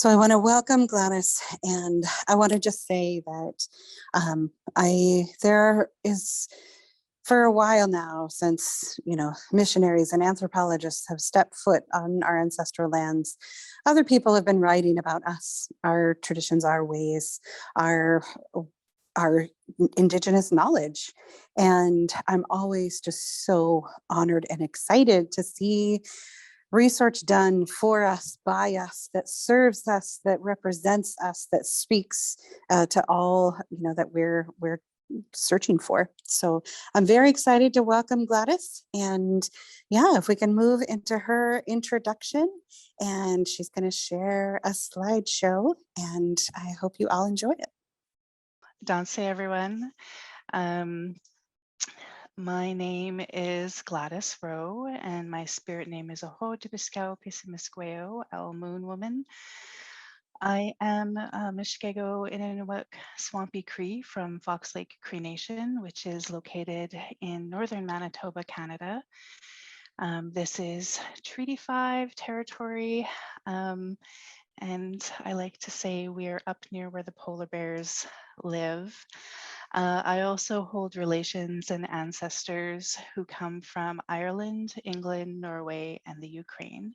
So I want to welcome Gladys, and I want to just say that there is, for a while now, since missionaries and anthropologists have stepped foot on our ancestral lands, other people have been writing about us, our traditions, our ways, our Indigenous knowledge. And I'm always just so honored and excited to see research done for us, by us, that serves us, that represents us, that speaks to all that we're searching for. So I'm very excited to welcome Gladys, and if we can move into her introduction, and she's going to share a slideshow, and I hope you all enjoy it. Danse, everyone. My name is Gladys Rowe, and my spirit name is Oho Dibiscao Pisimisqueo, El Moon Woman. I am a Muskego Inninew Swampy Cree from Fox Lake Cree Nation, which is located in Northern Manitoba, Canada. This is Treaty 5 territory, and I like to say we're up near where the polar bears live. I also hold relations and ancestors who come from Ireland, England, Norway, and the Ukraine.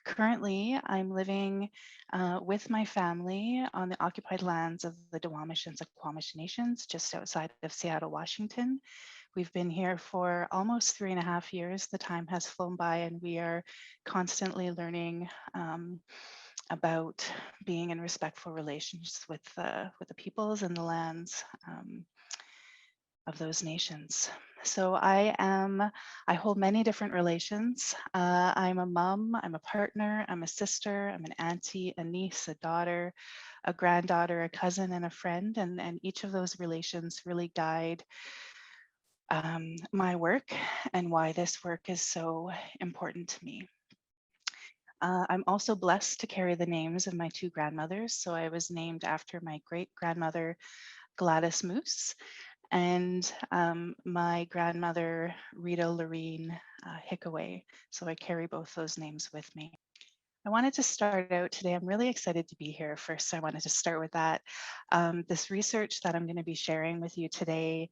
Currently, I'm living with my family on the occupied lands of the Duwamish and Suquamish Nations, just outside of Seattle, Washington. We've been here for almost 3.5 years. The time has flown by, and we are constantly learning about being in respectful relations with the peoples and the lands of those nations. So I hold many different relations. I'm a mom, I'm a partner, I'm a sister, I'm an auntie, a niece, a daughter, a granddaughter, a cousin, and a friend. And each of those relations really guide my work and why this work is so important to me. I'm also blessed to carry the names of my two grandmothers. So I was named after my great grandmother, Gladys Moose, and my grandmother, Rita Lorene Hickaway. So I carry both those names with me. I wanted to start out today. I'm really excited to be here. First, I wanted to start with that. This research that I'm going to be sharing with you today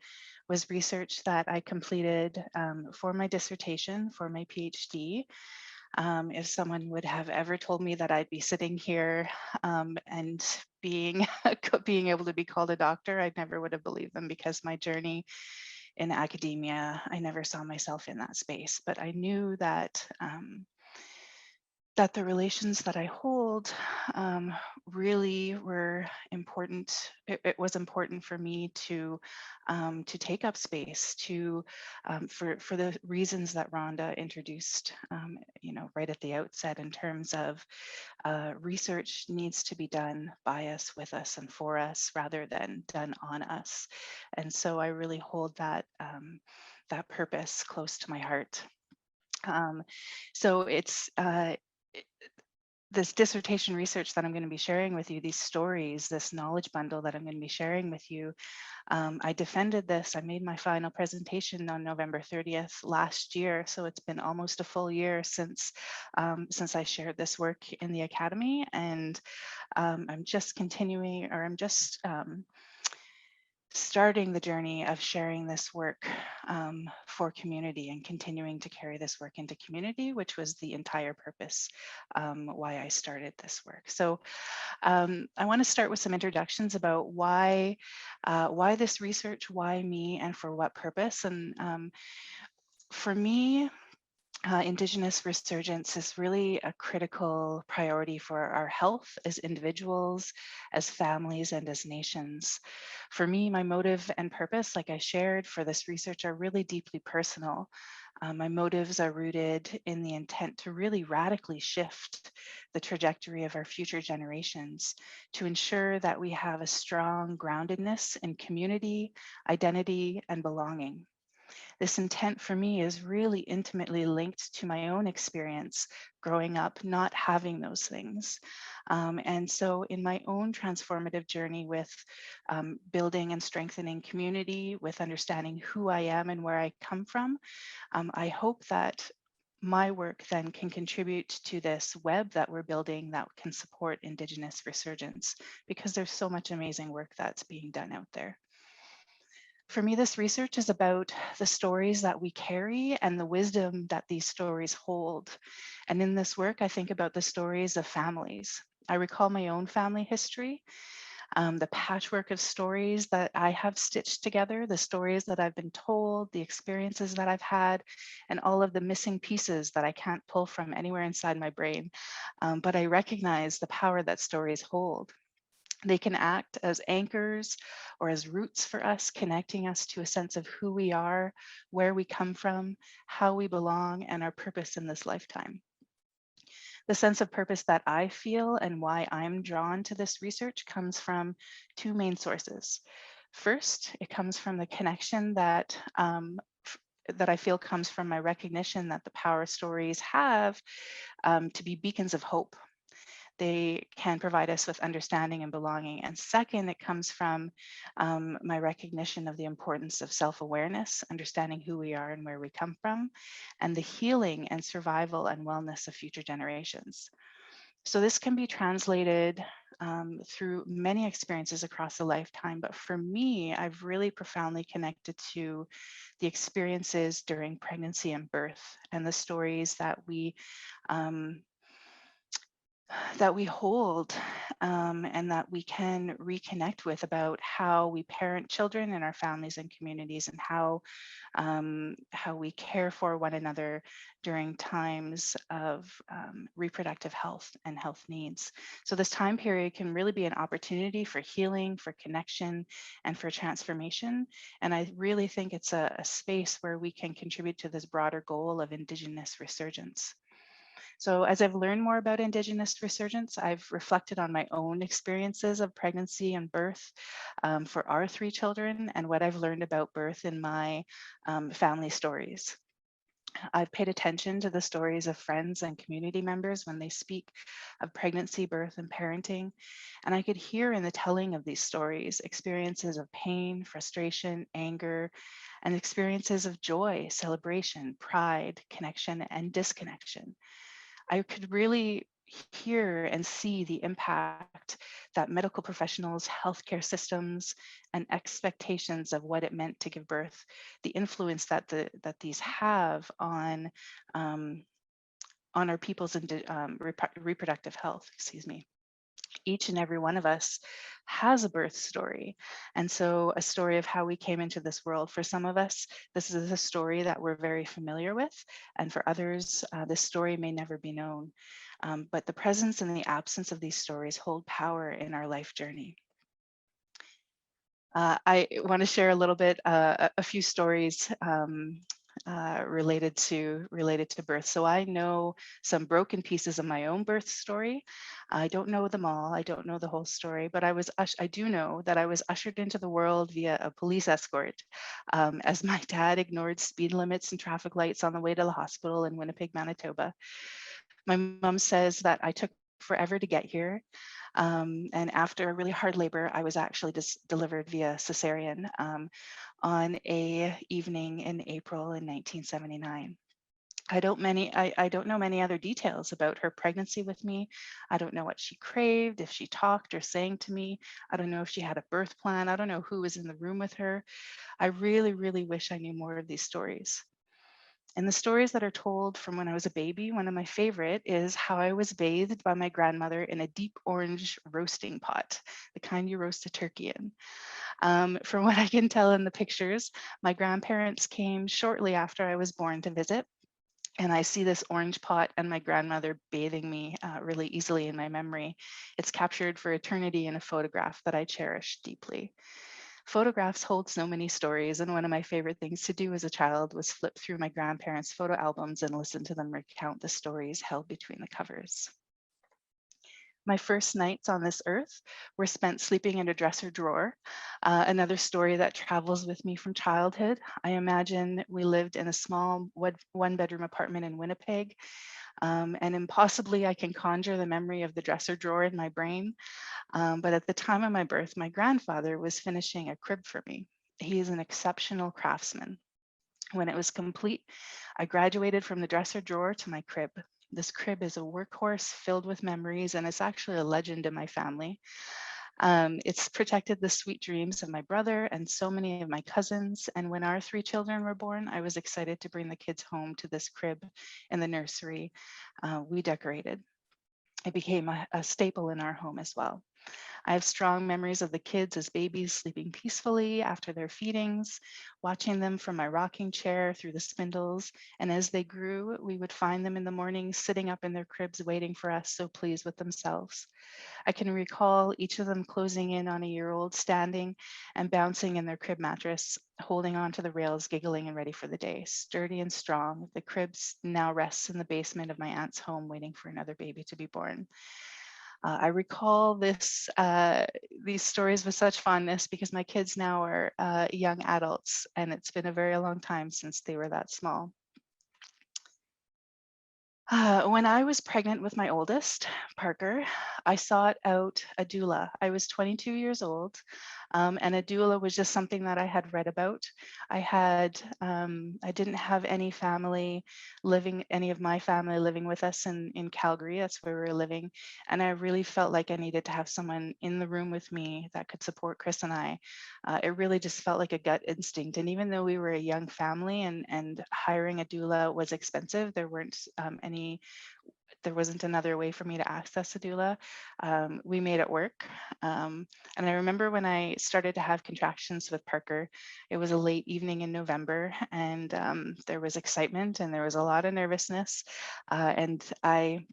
was research that I completed for my dissertation, for my PhD. If someone would have ever told me that I'd be sitting here and being able to be called a doctor, I never would have believed them, because my journey in academia, I never saw myself in that space. But I knew that that the relations that I hold really were important. It was important for me to take up space for the reasons that Rhonda introduced, right at the outset, in terms of research needs to be done by us, with us, and for us, rather than done on us. And so I really hold that that purpose close to my heart. So it's this dissertation research that I'm going to be sharing with you, these stories, this knowledge bundle that I'm going to be sharing with you. I defended this. I made my final presentation on November 30th last year. So it's been almost a full year since I shared this work in the academy. And I'm just continuing, or I'm just starting the journey of sharing this work for community, and continuing to carry this work into community, which was the entire purpose why I started this work. So I want to start with some introductions about why this research, why me, and for what purpose. And for me, Indigenous resurgence is really a critical priority for our health as individuals, as families, and as nations. For me, my motive and purpose, like I shared, for this research are really deeply personal. My motives are rooted in the intent to really radically shift the trajectory of our future generations, to ensure that we have a strong groundedness in community, identity, and belonging. This intent for me is really intimately linked to my own experience growing up not having those things. And so in my own transformative journey with building and strengthening community, with understanding who I am and where I come from, I hope that my work then can contribute to this web that we're building that can support Indigenous resurgence, because there's so much amazing work that's being done out there. For me, this research is about the stories that we carry and the wisdom that these stories hold. And in this work, I think about the stories of families. I recall my own family history, the patchwork of stories that I have stitched together, the stories that I've been told, the experiences that I've had, and all of the missing pieces that I can't pull from anywhere inside my brain. But I recognize the power that stories hold. They can act as anchors or as roots for us, connecting us to a sense of who we are, where we come from, how we belong, and our purpose in this lifetime. The sense of purpose that I feel and why I'm drawn to this research comes from two main sources. First, it comes from the connection that that I feel comes from my recognition that the power stories have to be beacons of hope. They can provide us with understanding and belonging. And second, it comes from my recognition of the importance of self-awareness, understanding who we are and where we come from, and the healing and survival and wellness of future generations. So this can be translated through many experiences across a lifetime, but for me, I've really profoundly connected to the experiences during pregnancy and birth and the stories that we hold and that we can reconnect with about how we parent children in our families and communities, and how we care for one another during times of reproductive health and health needs. So this time period can really be an opportunity for healing, for connection, and for transformation. And I really think it's a space where we can contribute to this broader goal of Indigenous resurgence. So as I've learned more about Indigenous resurgence, I've reflected on my own experiences of pregnancy and birth for our three children, and what I've learned about birth in my family stories. I've paid attention to the stories of friends and community members when they speak of pregnancy, birth, and parenting. And I could hear in the telling of these stories experiences of pain, frustration, anger, and experiences of joy, celebration, pride, connection, and disconnection. I could really hear and see the impact that medical professionals, healthcare systems, and expectations of what it meant to give birth, the influence that these have on our people's reproductive health. Excuse me. Each and every one of us has a birth story. And so a story of how we came into this world. For some of us, this is a story that we're very familiar with. And for others, this story may never be known. But the presence and the absence of these stories hold power in our life journey. I want to share a little bit, a few stories related to birth. So I know some broken pieces of my own birth story. I don't know them all. I don't know the whole story, but I do know that I was ushered into the world via a police escort, as my dad ignored speed limits and traffic lights on the way to the hospital in Winnipeg, Manitoba. My mom says that I took forever to get here. And after a really hard labor, I was actually just delivered via cesarean on a evening in April in 1979. I don't know many other details about her pregnancy with me. I don't know what she craved, if she talked or sang to me. I don't know if she had a birth plan. I don't know who was in the room with her. I really, really wish I knew more of these stories. And the stories that are told from when I was a baby, one of my favorite is how I was bathed by my grandmother in a deep orange roasting pot, the kind you roast a turkey in. From what I can tell in the pictures, my grandparents came shortly after I was born to visit. And I see this orange pot and my grandmother bathing me really easily in my memory. It's captured for eternity in a photograph that I cherish deeply. Photographs hold so many stories, and one of my favorite things to do as a child was flip through my grandparents' photo albums and listen to them recount the stories held between the covers. My first nights on this earth were spent sleeping in a dresser drawer, another story that travels with me from childhood. I imagine we lived in a small one-bedroom apartment in Winnipeg, and impossibly I can conjure the memory of the dresser drawer in my brain. But at the time of my birth, my grandfather was finishing a crib for me. He is an exceptional craftsman. When it was complete, I graduated from the dresser drawer to my crib. This crib is a workhorse filled with memories, and it's actually a legend in my family. It's protected the sweet dreams of my brother and so many of my cousins. And when our 3 children were born, I was excited to bring the kids home to this crib in the nursery we decorated. It became a staple in our home as well. I have strong memories of the kids as babies sleeping peacefully after their feedings, watching them from my rocking chair through the spindles. And as they grew, we would find them in the morning sitting up in their cribs waiting for us, so pleased with themselves. I can recall each of them closing in on a year-old, standing and bouncing in their crib mattress, holding on to the rails, giggling and ready for the day. Sturdy and strong, the cribs now rests in the basement of my aunt's home, waiting for another baby to be born. I recall these stories with such fondness because my kids now are young adults, and it's been a very long time since they were that small. When I was pregnant with my oldest, Parker, I sought out a doula. I was 22 years old, and a doula was just something that I had read about. I didn't have any of my family living with us in Calgary. That's where we were living, and I really felt like I needed to have someone in the room with me that could support Chris and I. It really just felt like a gut instinct, and even though we were a young family and hiring a doula was expensive, there wasn't another way for me to access a doula. We made it work. And I remember when I started to have contractions with Parker, it was a late evening in November, and there was excitement and there was a lot of nervousness. And I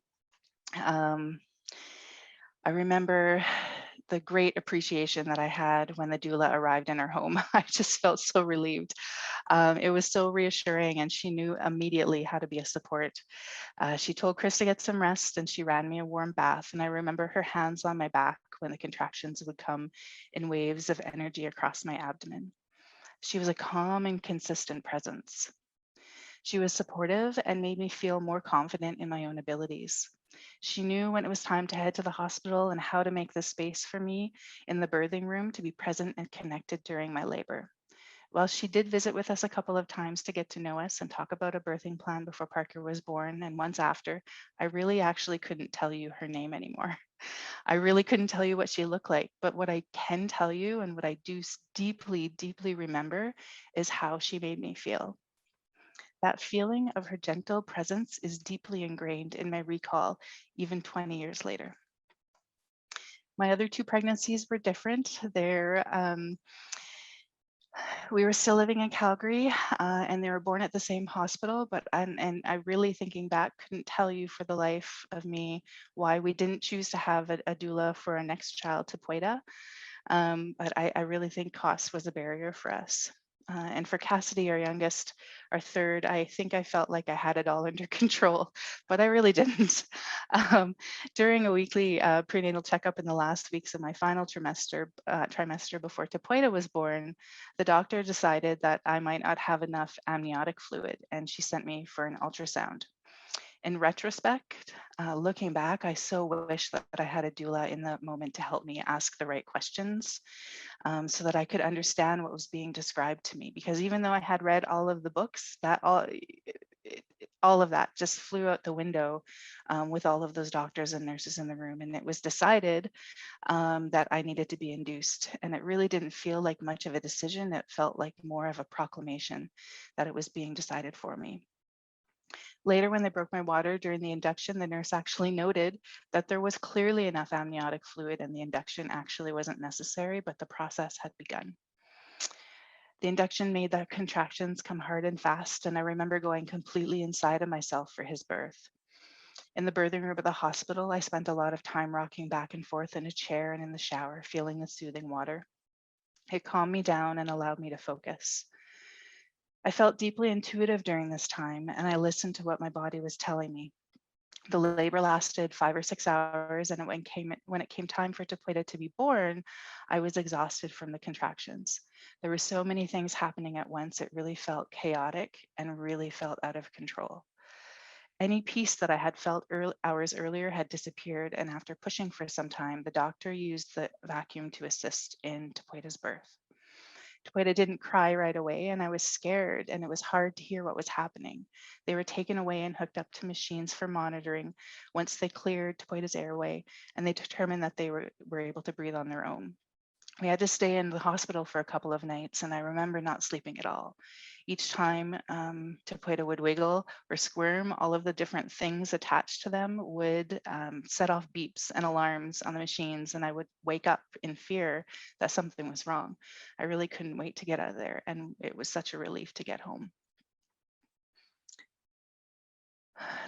remember the great appreciation that I had when the doula arrived in our home. I just felt so relieved. It was so reassuring, and she knew immediately how to be a support. She told Chris to get some rest, and she ran me a warm bath. And I remember her hands on my back when the contractions would come in waves of energy across my abdomen. She was a calm and consistent presence. She was supportive and made me feel more confident in my own abilities. She knew when it was time to head to the hospital and how to make the space for me in the birthing room to be present and connected during my labor. While she did visit with us a couple of times to get to know us and talk about a birthing plan before Parker was born and once after, I really actually couldn't tell you her name anymore. I really couldn't tell you what she looked like, but what I can tell you and what I do deeply, deeply remember is how she made me feel. That feeling of her gentle presence is deeply ingrained in my recall, even 20 years later. My other 2 pregnancies were different. We were still living in Calgary, and they were born at the same hospital, and I really, thinking back, couldn't tell you for the life of me why we didn't choose to have a doula for our next child, Tepueda. But I really think cost was a barrier for us. And for Cassidy, our youngest, our third, I think I felt like I had it all under control, but I really didn't. During a weekly prenatal checkup in the last weeks of my final trimester before Tepueda was born, the doctor decided that I might not have enough amniotic fluid, and she sent me for an ultrasound. In retrospect, looking back, I so wish that I had a doula in that moment to help me ask the right questions, so that I could understand what was being described to me. Because even though I had read all of the books, all of that just flew out the window with all of those doctors and nurses in the room. And it was decided that I needed to be induced. And it really didn't feel like much of a decision. It felt like more of a proclamation that it was being decided for me. Later, when they broke my water during the induction, the nurse actually noted that there was clearly enough amniotic fluid and the induction actually wasn't necessary, but the process had begun. The induction made the contractions come hard and fast, and I remember going completely inside of myself for his birth. In the birthing room of the hospital, I spent a lot of time rocking back and forth in a chair and in the shower, feeling the soothing water. It calmed me down and allowed me to focus. I felt deeply intuitive during this time, and I listened to what my body was telling me. The labor lasted 5 or 6 hours, and when it came time for Tepueda to be born, I was exhausted from the contractions. There were so many things happening at once, it really felt chaotic and really felt out of control. Any peace that I had felt hours earlier had disappeared, and after pushing for some time, the doctor used the vacuum to assist in Tepueda's birth. Tepoida didn't cry right away, and I was scared, and it was hard to hear what was happening. They were taken away and hooked up to machines for monitoring once they cleared Tepoida's airway, and they determined that they were able to breathe on their own. We had to stay in the hospital for a couple of nights, and I remember not sleeping at all. Each time Tepoida would wiggle or squirm, all of the different things attached to them would set off beeps and alarms on the machines, and I would wake up in fear that something was wrong. I really couldn't wait to get out of there, and it was such a relief to get home.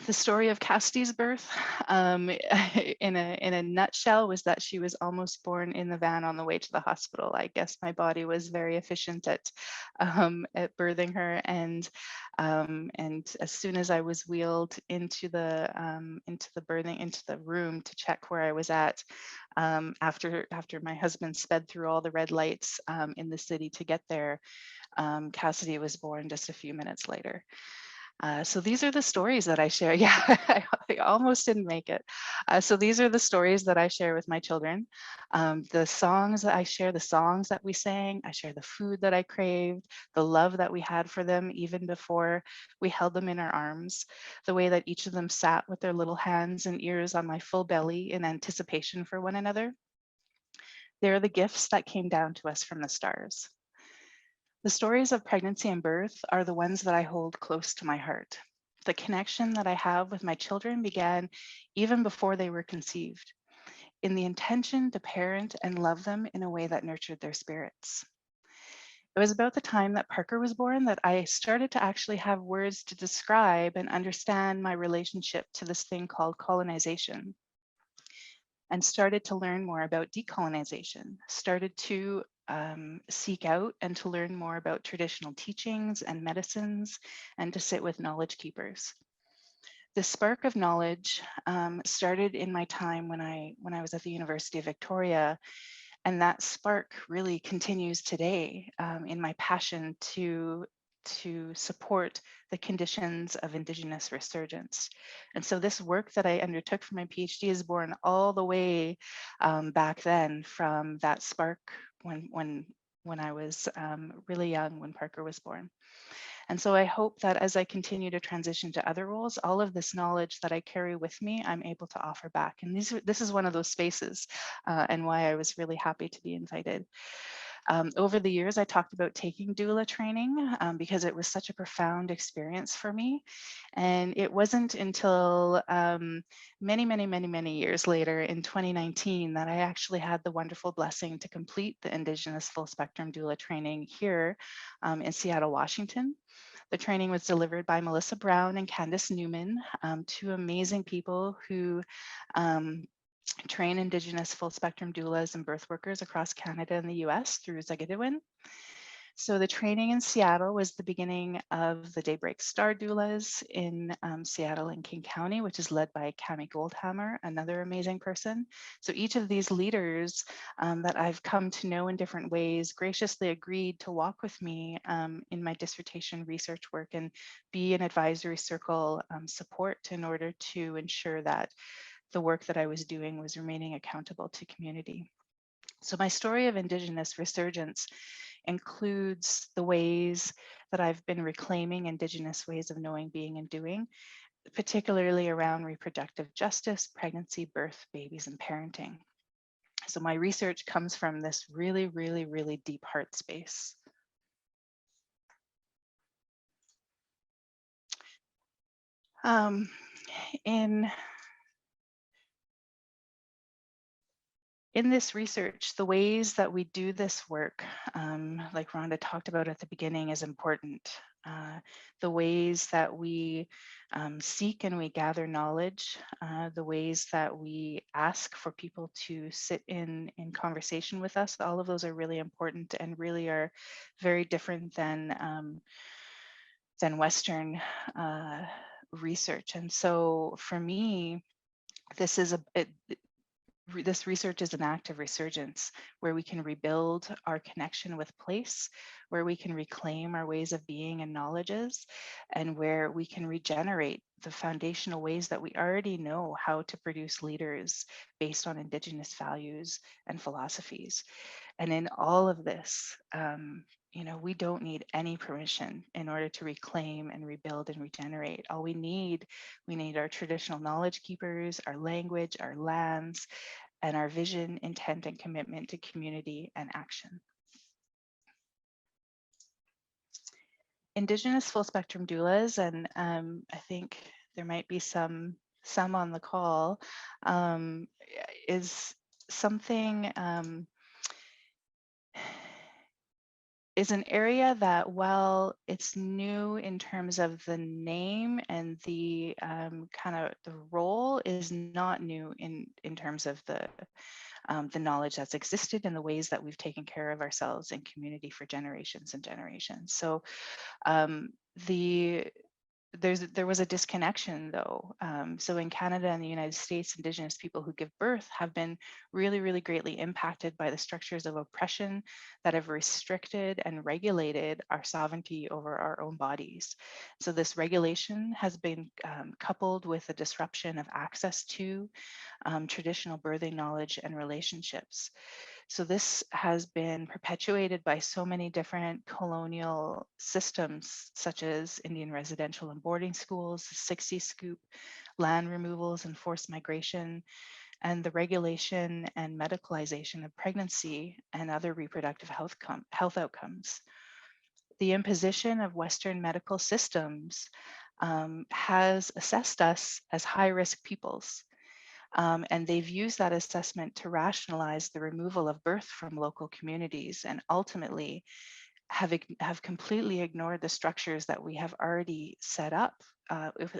The story of Cassidy's birth, in a nutshell, was that she was almost born in the van on the way to the hospital. I guess my body was very efficient at birthing her, and as soon as I was wheeled into the room to check where I was at, after my husband sped through all the red lights in the city to get there, Cassidy was born just a few minutes later. So these are the stories that I share. Yeah, I almost didn't make it. So these are the stories that I share with my children. The songs that I share, the songs that we sang, I share the food that I craved, the love that we had for them even before we held them in our arms, the way that each of them sat with their little hands and ears on my full belly in anticipation for one another. They're the gifts that came down to us from the stars. The stories of pregnancy and birth are the ones that I hold close to my heart. The connection that I have with my children began even before they were conceived, in the intention to parent and love them in a way that nurtured their spirits. It was about the time that Parker was born that I started to actually have words to describe and understand my relationship to this thing called colonization, and started to learn more about decolonization, started to seek out and to learn more about traditional teachings and medicines, and to sit with knowledge keepers. The spark of knowledge started in my time when I was at the University of Victoria, and that spark really continues today in my passion to support the conditions of Indigenous resurgence. And so this work that I undertook for my PhD is born all the way back then from that spark when I was really young, when Parker was born. And so I hope that as I continue to transition to other roles, all of this knowledge that I carry with me, I'm able to offer back. And this is one of those spaces and why I was really happy to be invited. Over the years, I talked about taking doula training because it was such a profound experience for me. And it wasn't until many years later in 2019 that I actually had the wonderful blessing to complete the Indigenous full spectrum doula training here in Seattle, Washington. The training was delivered by Melissa Brown and Candace Newman, two amazing people who train Indigenous full spectrum doulas and birth workers across Canada and the US through Zagadewin. So the training in Seattle was the beginning of the Daybreak Star Doulas in Seattle and King County, which is led by Cami Goldhammer, another amazing person. So each of these leaders that I've come to know in different ways graciously agreed to walk with me in my dissertation research work and be an advisory circle support in order to ensure that the work that I was doing was remaining accountable to community. So my story of Indigenous resurgence includes the ways that I've been reclaiming Indigenous ways of knowing, being, and doing, particularly around reproductive justice, pregnancy, birth, babies, and parenting. So my research comes from this really deep heart space. In this research, the ways that we do this work, like Rhonda talked about at the beginning, is important. The ways that we seek and we gather knowledge, the ways that we ask for people to sit in conversation with us, all of those are really important and really are very different than Western research. And so for me, this is this research is an act of resurgence where we can rebuild our connection with place, where we can reclaim our ways of being and knowledges, and where we can regenerate the foundational ways that we already know how to produce leaders based on Indigenous values and philosophies. And in all of this, we don't need any permission in order to reclaim and rebuild and regenerate. All we need our traditional knowledge keepers, our language, our lands, and our vision, intent, and commitment to community and action. Indigenous full spectrum doulas, and I think there might be some on the call, is something, is an area that, while it's new in terms of the name and the kind of the role, is not new in terms of the knowledge that's existed and the ways that we've taken care of ourselves and community for generations and generations. So there was a disconnection, though. So in Canada and the United States, Indigenous people who give birth have been really, really greatly impacted by the structures of oppression that have restricted and regulated our sovereignty over our own bodies. So this regulation has been coupled with a disruption of access to traditional birthing knowledge and relationships. So this has been perpetuated by so many different colonial systems, such as Indian residential and boarding schools, the 60 scoop, land removals and forced migration, and the regulation and medicalization of pregnancy and other reproductive health outcomes. The imposition of Western medical systems has assessed us as high-risk peoples. And they've used that assessment to rationalize the removal of birth from local communities, and ultimately have completely ignored the structures that we have already set up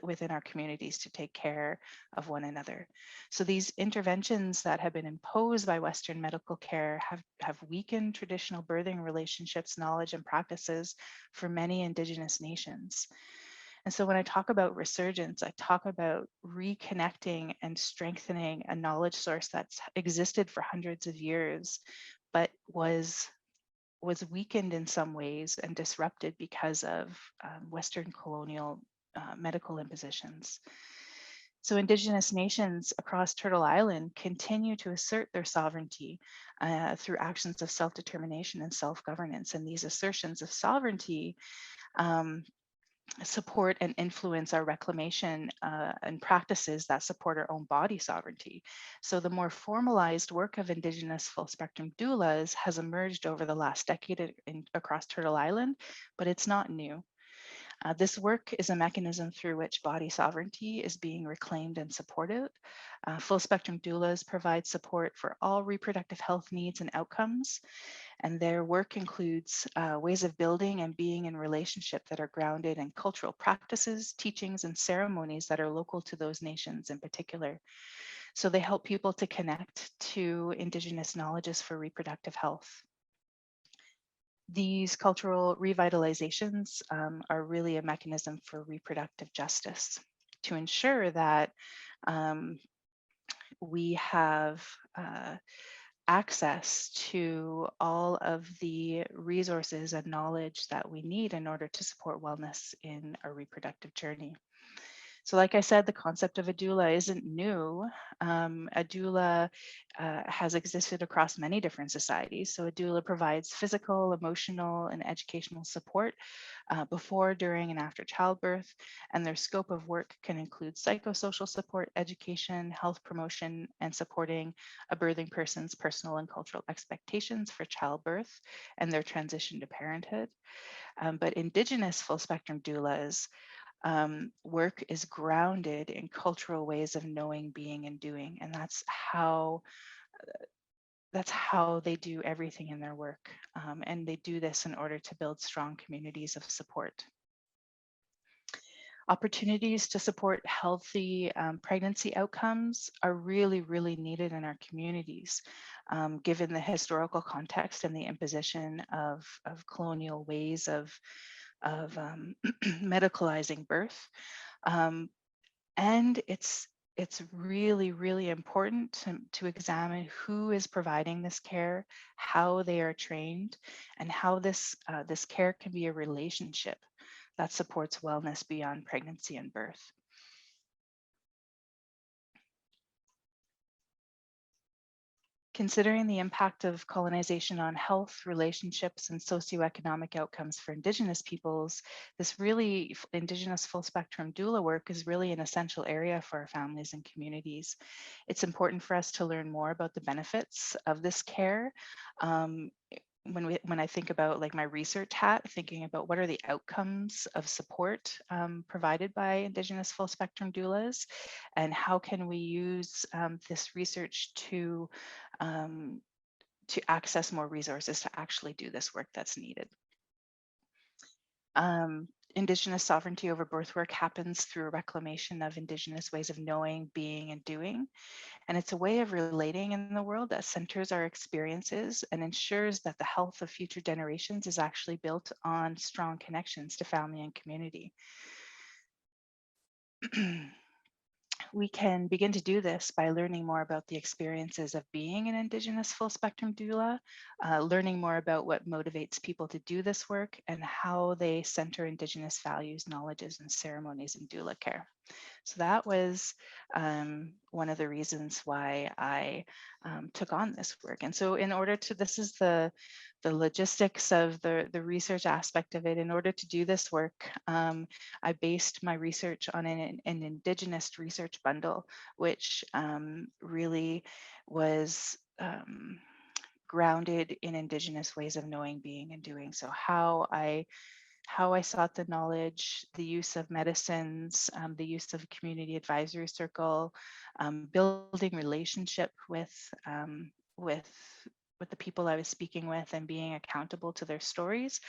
within our communities to take care of one another. So these interventions that have been imposed by Western medical care have weakened traditional birthing relationships, knowledge, and practices for many Indigenous nations. And so when I talk about resurgence, I talk about reconnecting and strengthening a knowledge source that's existed for hundreds of years, but was weakened in some ways and disrupted because of Western colonial medical impositions. So Indigenous nations across Turtle Island continue to assert their sovereignty through actions of self-determination and self-governance. And these assertions of sovereignty support and influence our reclamation and practices that support our own body sovereignty. So the more formalized work of Indigenous full spectrum doulas has emerged over the last decade across Turtle Island, but it's not new. This work is a mechanism through which body sovereignty is being reclaimed and supported. Full spectrum doulas provide support for all reproductive health needs and outcomes, and their work includes ways of building and being in relationship that are grounded in cultural practices, teachings, and ceremonies that are local to those nations in particular. So they help people to connect to Indigenous knowledges for reproductive health. These cultural revitalizations are really a mechanism for reproductive justice to ensure that we have access to all of the resources and knowledge that we need in order to support wellness in our reproductive journey. So like I said, the concept of a doula isn't new. A doula has existed across many different societies. So a doula provides physical, emotional, and educational support before, during, and after childbirth. And their scope of work can include psychosocial support, education, health promotion, and supporting a birthing person's personal and cultural expectations for childbirth and their transition to parenthood. But Indigenous full spectrum doulas work is grounded in cultural ways of knowing, being, and doing. And that's how they do everything in their work. And they do this in order to build strong communities of support. Opportunities to support healthy pregnancy outcomes are really, really needed in our communities, given the historical context and the imposition of colonial ways of medicalizing birth. And it's really, really important to examine who is providing this care, how they are trained, and how this care can be a relationship that supports wellness beyond pregnancy and birth. Considering the impact of colonization on health, relationships, and socioeconomic outcomes for Indigenous peoples, this really Indigenous full spectrum doula work is really an essential area for our families and communities. It's important for us to learn more about the benefits of this care. Um, when I think about like my research hat, thinking about what are the outcomes of support provided by Indigenous full spectrum doulas, and how can we use this research um, to access more resources to actually do this work that's needed. Indigenous sovereignty over birth work happens through a reclamation of Indigenous ways of knowing, being, and doing. And it's a way of relating in the world that centers our experiences and ensures that the health of future generations is actually built on strong connections to family and community. We can begin to do this by learning more about the experiences of being an Indigenous full spectrum doula, learning more about what motivates people to do this work and how they center Indigenous values, knowledges, and ceremonies in doula care. So that was one of the reasons why I took on this work. And so in order to, this is the logistics of the research aspect of it. In order to do this work, I based my research on an Indigenous research bundle, which really was grounded in Indigenous ways of knowing, being, and doing. So how I sought the knowledge, the use of medicines, the use of a community advisory circle, building relationship with the people I was speaking with, and being accountable to their stories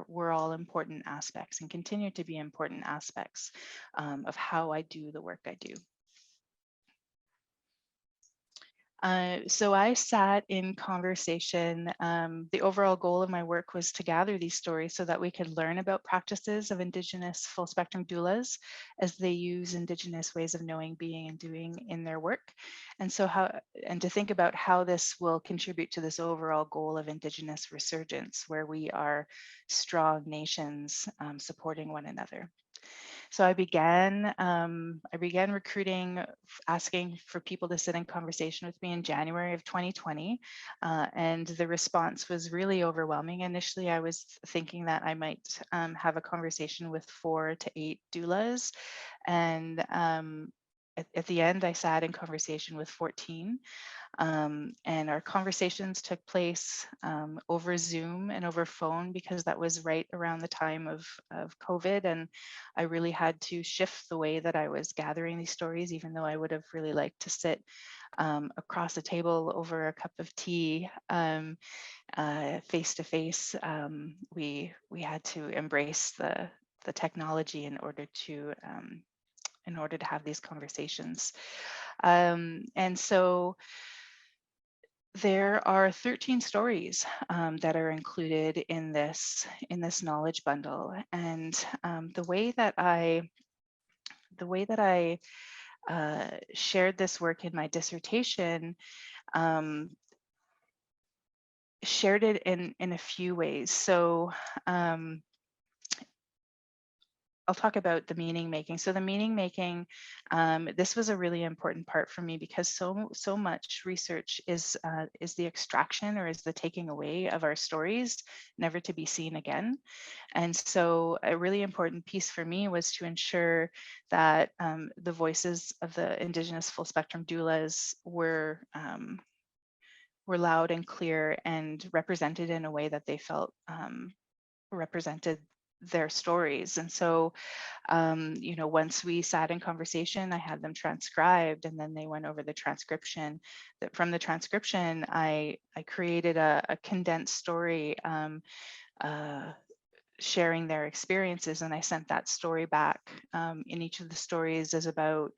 were all important aspects and continue to be important aspects of how I do the work I do. So I sat in conversation. The overall goal of my work was to gather these stories so that we could learn about practices of Indigenous full spectrum doulas as they use Indigenous ways of knowing, being, and doing in their work. And so to think about how this will contribute to this overall goal of Indigenous resurgence, where we are strong nations supporting one another. So I began recruiting, asking for people to sit in conversation with me in January of 2020, and the response was really overwhelming. Initially, I was thinking that I might have a conversation with 4 to 8 doulas, and at the end, I sat in conversation with 14. And our conversations took place over Zoom and over phone, because that was right around the time of COVID. And I really had to shift the way that I was gathering these stories, even though I would have really liked to sit across the table over a cup of tea face to face. We had to embrace the technology in order to have these conversations. And so there are 13 stories that are included in this knowledge bundle, and the way that I shared this work in my dissertation, shared it in a few ways. So I'll talk about the meaning making. So the meaning making, this was a really important part for me, because so much research is the extraction, or is the taking away of our stories, never to be seen again. And so a really important piece for me was to ensure that the voices of the Indigenous full spectrum doulas were loud and clear and represented in a way that they felt represented their stories. And so once we sat in conversation, I had them transcribed, and then they went over the transcription. From the transcription, I created a condensed story sharing their experiences, and I sent that story back. In each of the stories is about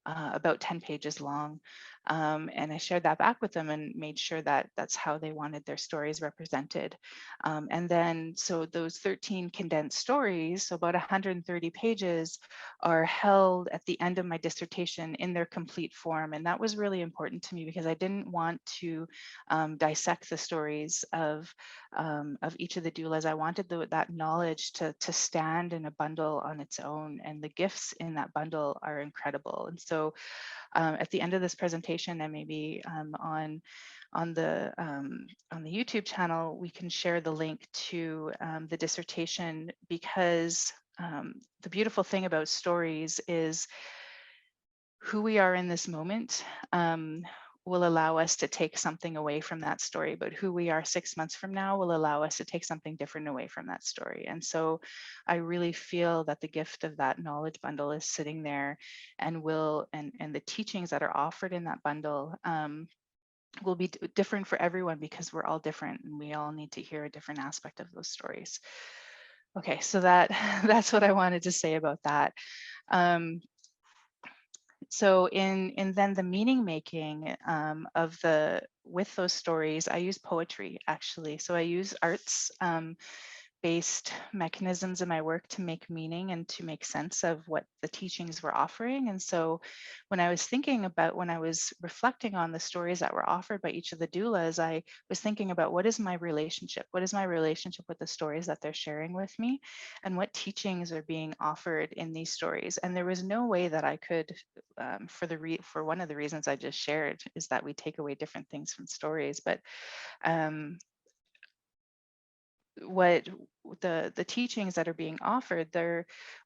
10 pages long. And I shared that back with them and made sure that that's how they wanted their stories represented. And then, so those 13 condensed stories, so about 130 pages, are held at the end of my dissertation in their complete form. And that was really important to me, because I didn't want to dissect the stories of each of the doulas. I wanted that knowledge to stand in a bundle on its own, and the gifts in that bundle are incredible. And so at the end of this presentation, and maybe on the YouTube channel, we can share the link to the dissertation, because the beautiful thing about stories is who we are in this moment will allow us to take something away from that story, but who we are 6 months from now will allow us to take something different away from that story. And so I really feel that the gift of that knowledge bundle is sitting there, and the teachings that are offered in that bundle will be different for everyone, because we're all different and we all need to hear a different aspect of those stories. Okay, so that's what I wanted to say about that. So in then the meaning making with those stories, I use poetry, actually. So I use arts based mechanisms in my work to make meaning and to make sense of what the teachings were offering. And so when I was reflecting on the stories that were offered by each of the doulas, I was thinking about what is my relationship with the stories that they're sharing with me, and what teachings are being offered in these stories. And there was no way that I could, for one of the reasons I just shared, is that we take away different things from stories. But what the teachings that are being offered,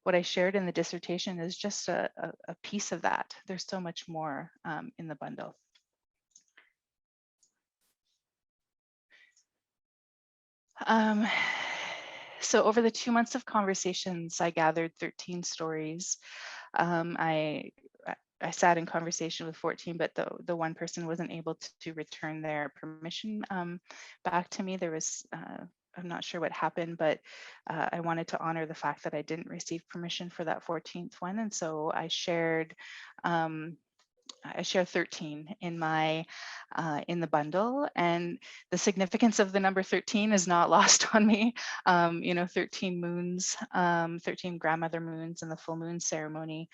what I shared in the dissertation is just a piece of that. There's so much more in the bundle. So over the 2 months of conversations, I gathered 13 stories. I sat in conversation with 14, but the one person wasn't able to return their permission back to me. There was I'm not sure what happened, but I wanted to honor the fact that I didn't receive permission for that 14th one. And so I shared 13 in the bundle, and the significance of the number 13 is not lost on me. 13 moons, 13 grandmother moons in the full moon ceremony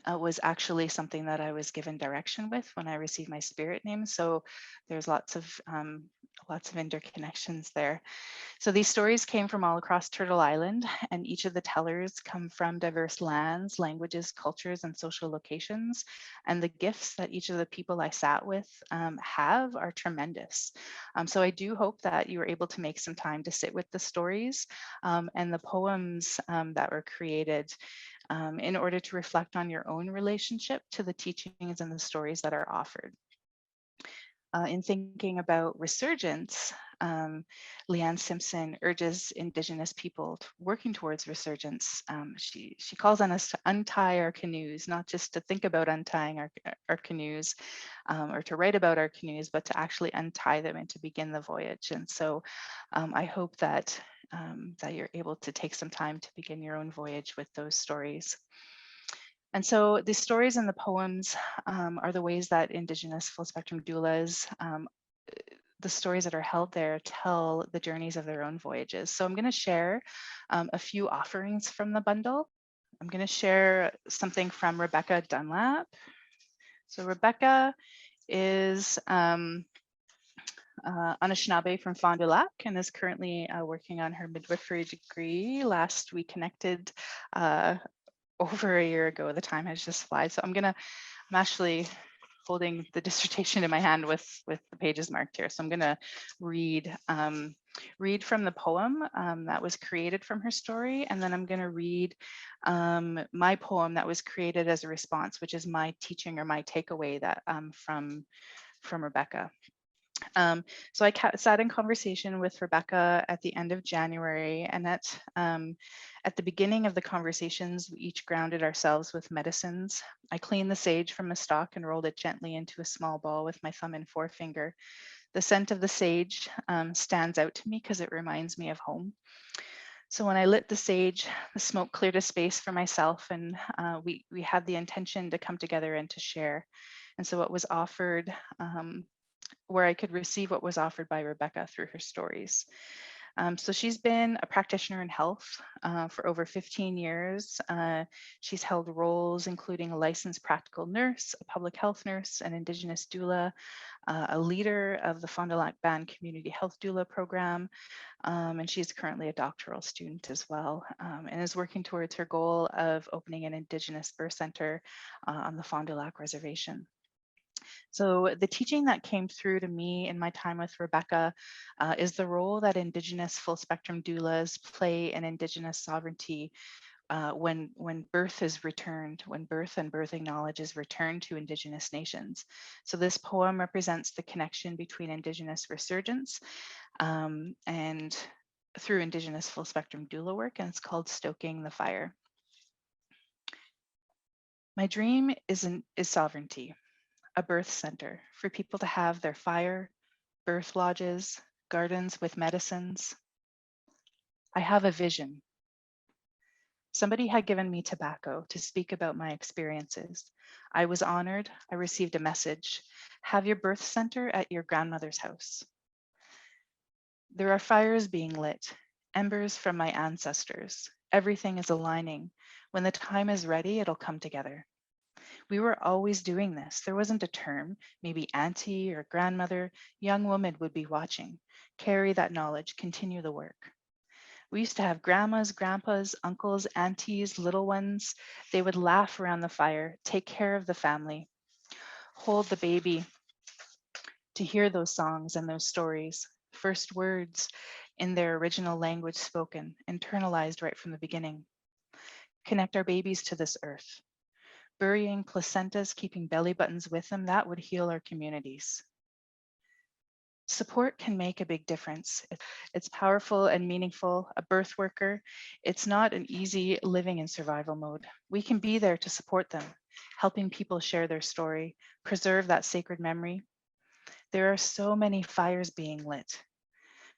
was actually something that I was given direction with when I received my spirit name. So there's lots of interconnections there. So these stories came from all across Turtle Island, and each of the tellers come from diverse lands, languages, cultures, and social locations. And the gifts that each of the people I sat with have are tremendous. So I do hope that you were able to make some time to sit with the stories and the poems that were created in order to reflect on your own relationship to the teachings and the stories that are offered. In thinking about resurgence, Leanne Simpson urges Indigenous people working towards resurgence. She calls on us to untie our canoes, not just to think about untying our canoes or to write about our canoes, but to actually untie them and to begin the voyage. And so I hope that you're able to take some time to begin your own voyage with those stories. And so the stories and the poems are the ways that Indigenous full spectrum doulas, the stories that are held there, tell the journeys of their own voyages. So I'm going to share a few offerings from the bundle. I'm going to share something from Rebecca Dunlap. So Rebecca is Anishinaabe from Fond du Lac and is currently working on her midwifery degree. Last we connected over a year ago. The time has just flies. So I'm actually holding the dissertation in my hand with the pages marked here. So I'm gonna read from the poem that was created from her story, and then I'm gonna read my poem that was created as a response, which is my teaching or my takeaway that from Rebecca. So I sat in conversation with Rebecca at the end of January, and at the beginning of the conversations, we each grounded ourselves with medicines. I cleaned the sage from a stalk and rolled it gently into a small ball with my thumb and forefinger. The scent of the sage stands out to me because it reminds me of home. So when I lit the sage, the smoke cleared a space for myself, and we had the intention to come together and to share. And so what was offered, where I could receive what was offered by Rebecca through her stories. So she's been a practitioner in health for over 15 years. She's held roles including a licensed practical nurse, a public health nurse, an Indigenous doula, a leader of the Fond du Lac Band Community Health Doula Program, and she's currently a doctoral student as well, and is working towards her goal of opening an Indigenous birth center on the Fond du Lac Reservation. So the teaching that came through to me in my time with Rebecca is the role that Indigenous full spectrum doulas play in Indigenous sovereignty when birth is returned, when birth and birthing knowledge is returned to Indigenous nations. So this poem represents the connection between Indigenous resurgence and through Indigenous full spectrum doula work, and it's called Stoking the Fire. My dream is sovereignty, a birth center for people to have their fire, birth lodges, gardens with medicines. I have a vision. Somebody had given me tobacco to speak about my experiences. I was honored. I received a message. Have your birth center at your grandmother's house. There are fires being lit, embers from my ancestors. Everything is aligning. When the time is ready, it'll come together. We were always doing this. There wasn't a term, maybe auntie or grandmother. Young woman would be watching. Carry that knowledge, continue the work. We used to have grandmas, grandpas, uncles, aunties, little ones. They would laugh around the fire, take care of the family, hold the baby to hear those songs and those stories. First words in their original language spoken, internalized right from the beginning. Connect our babies to this earth. Burying placentas, keeping belly buttons with them, that would heal our communities. Support can make a big difference. It's powerful and meaningful. A birth worker, it's not an easy living in survival mode. We can be there to support them, helping people share their story, preserve that sacred memory. There are so many fires being lit.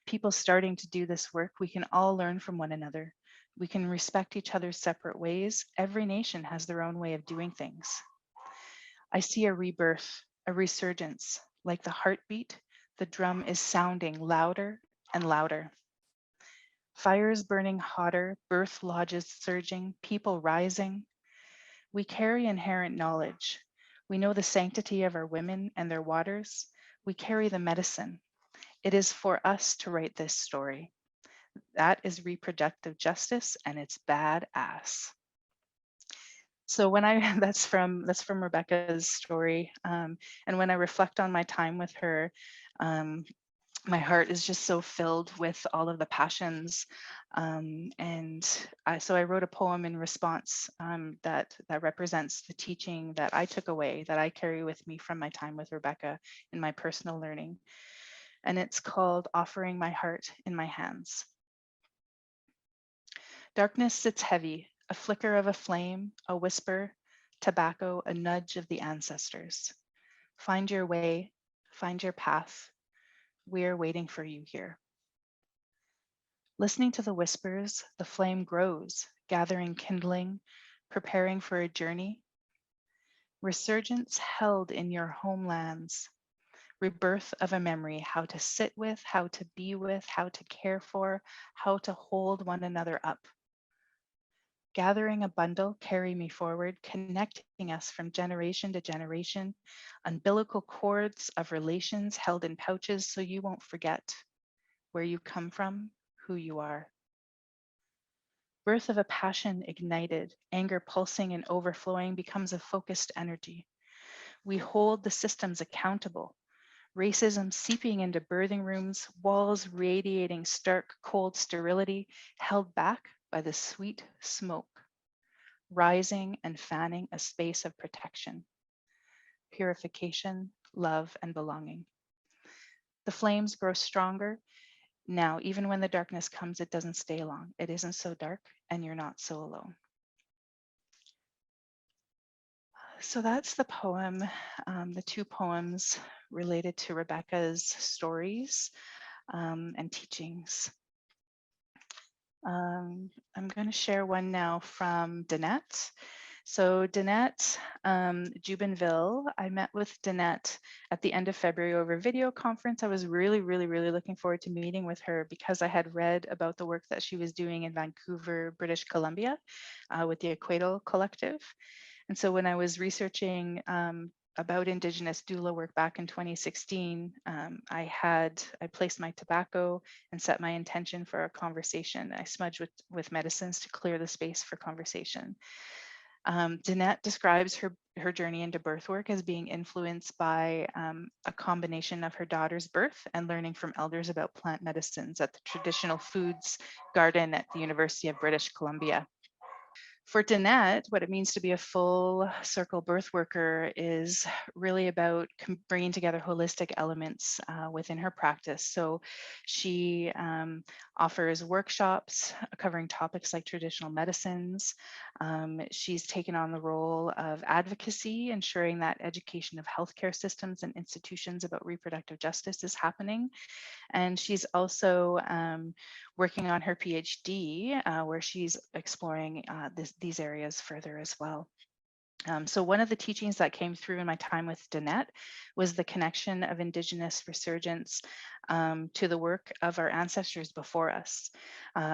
People starting to do this work, we can all learn from one another. We can respect each other's separate ways. Every nation has their own way of doing things. I see a rebirth, a resurgence, like the heartbeat. The drum is sounding louder and louder. Fires burning hotter, birth lodges surging, people rising. We carry inherent knowledge. We know the sanctity of our women and their waters. We carry the medicine. It is for us to write this story. That is reproductive justice, and it's badass. So when I that's from Rebecca's story, and when I reflect on my time with her, my heart is just so filled with all of the passions, so I wrote a poem in response that represents the teaching that I took away, that I carry with me from my time with Rebecca in my personal learning, and it's called "Offering My Heart in My Hands." Darkness sits heavy, a flicker of a flame, a whisper, tobacco, a nudge of the ancestors. Find your way, find your path. We're waiting for you here. Listening to the whispers, the flame grows, gathering kindling, preparing for a journey. Resurgence held in your homelands. Rebirth of a memory, how to sit with, how to be with, how to care for, how to hold one another up. Gathering a bundle, carry me forward, connecting us from generation to generation, umbilical cords of relations held in pouches so you won't forget where you come from, who you are. Birth of a passion ignited, anger pulsing and overflowing becomes a focused energy. We hold the systems accountable. Racism seeping into birthing rooms, walls radiating stark, cold sterility, held back by the sweet smoke. Rising and fanning a space of protection, purification, love, and belonging. The flames grow stronger. Now, even when the darkness comes, it doesn't stay long. It isn't so dark, and you're not so alone. So that's the poem, the two poems related to Rebecca's stories and teachings. I'm going to share one now from Danette. So Danette Jubinville, I met with Danette at the end of February over video conference. I was really looking forward to meeting with her because I had read about the work that she was doing in Vancouver, British Columbia, with the Equatorial Collective. And so when I was researching about Indigenous doula work back in 2016, I placed my tobacco and set my intention for a conversation. I smudged with medicines to clear the space for conversation. Danette describes her journey into birth work as being influenced by a combination of her daughter's birth and learning from elders about plant medicines at the traditional foods garden at the University of British Columbia. For Danette, what it means to be a full circle birth worker is really about bringing together holistic elements within her practice. So she offers workshops covering topics like traditional medicines. She's taken on the role of advocacy, ensuring that education of healthcare systems and institutions about reproductive justice is happening. And she's also working on her PhD, where she's exploring these areas further as well. So one of the teachings that came through in my time with Danette was the connection of Indigenous resurgence to the work of our ancestors before us.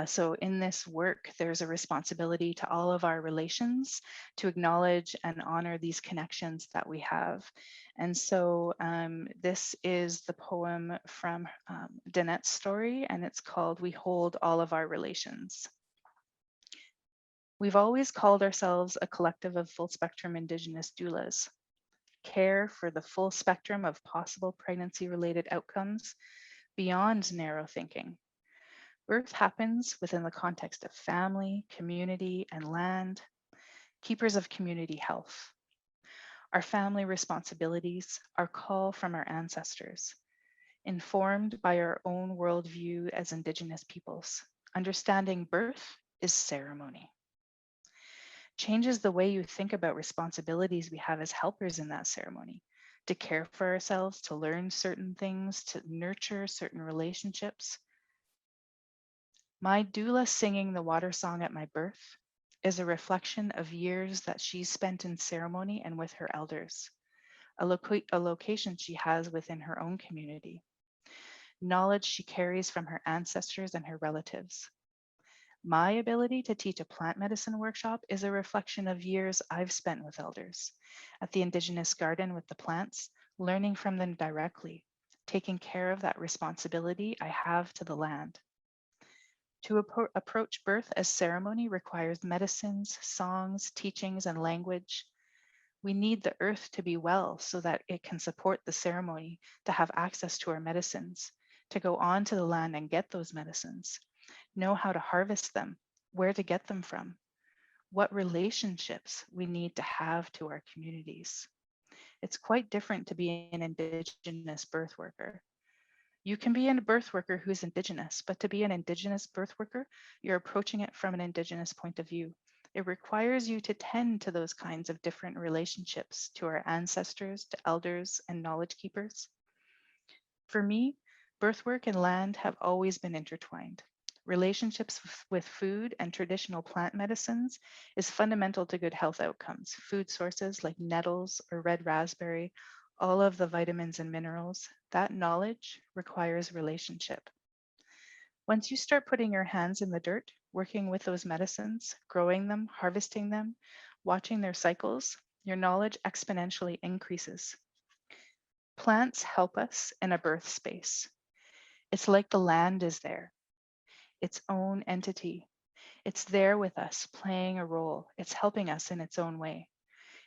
So in this work, there's a responsibility to all of our relations to acknowledge and honor these connections that we have. And so this is the poem from Danette's story, and it's called "We Hold All of Our Relations." We've always called ourselves a collective of full spectrum Indigenous doulas, care for the full spectrum of possible pregnancy related outcomes beyond narrow thinking. Birth happens within the context of family, community, and land, keepers of community health. Our family responsibilities, our call from our ancestors, informed by our own worldview as Indigenous peoples. Understanding birth is ceremony. Changes the way you think about responsibilities we have as helpers in that ceremony, to care for ourselves, to learn certain things, to nurture certain relationships. My doula singing the water song at my birth is a reflection of years that she's spent in ceremony and with her elders, a location she has within her own community, knowledge she carries from her ancestors and her relatives. My ability to teach a plant medicine workshop is a reflection of years I've spent with elders at the Indigenous garden with the plants, learning from them directly, taking care of that responsibility I have to the land. To approach birth as ceremony requires medicines, songs, teachings, and language. We need the earth to be well so that it can support the ceremony, to have access to our medicines, to go on to the land and get those medicines, know how to harvest them, where to get them from, what relationships we need to have to our communities. It's quite different to be an Indigenous birth worker. You can be a birth worker who's Indigenous, but to be an Indigenous birth worker, you're approaching it from an Indigenous point of view. It requires you to tend to those kinds of different relationships to our ancestors, to elders, and knowledge keepers. For me, birth work and land have always been intertwined. Relationships with food and traditional plant medicines is fundamental to good health outcomes. Food sources like nettles or red raspberry, all of the vitamins and minerals, that knowledge requires relationship. Once you start putting your hands in the dirt, working with those medicines, growing them, harvesting them, watching their cycles, your knowledge exponentially increases. Plants help us in a birth space. It's like the land is there, its own entity. It's there with us, playing a role. It's helping us in its own way.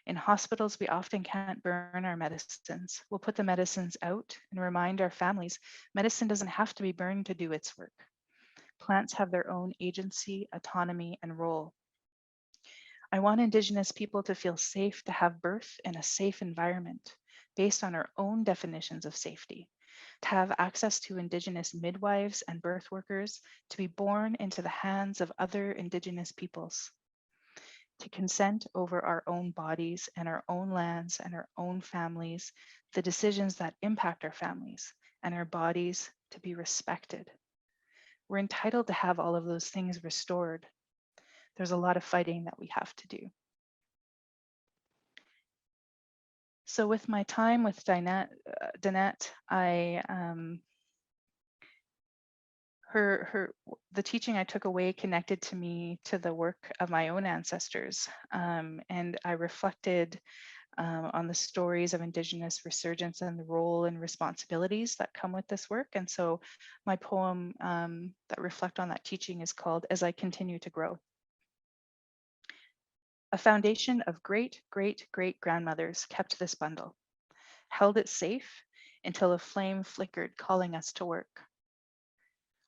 In hospitals, we often can't burn our medicines. We'll put the medicines out and remind our families medicine doesn't have to be burned to do its work. Plants have their own agency, autonomy, and role. I want Indigenous people to feel safe to have birth in a safe environment based on our own definitions of safety, to have access to Indigenous midwives and birth workers, to be born into the hands of other Indigenous peoples, to consent over our own bodies and our own lands and our own families, the decisions that impact our families and our bodies to be respected. We're entitled to have all of those things restored. There's a lot of fighting that we have to do. So with my time with Danette, the teaching I took away connected to me to the work of my own ancestors, and I reflected on the stories of Indigenous resurgence and the role and responsibilities that come with this work. And so my poem that reflect on that teaching is called "As I Continue to Grow." A foundation of great-great-great-grandmothers kept this bundle, held it safe until a flame flickered, calling us to work.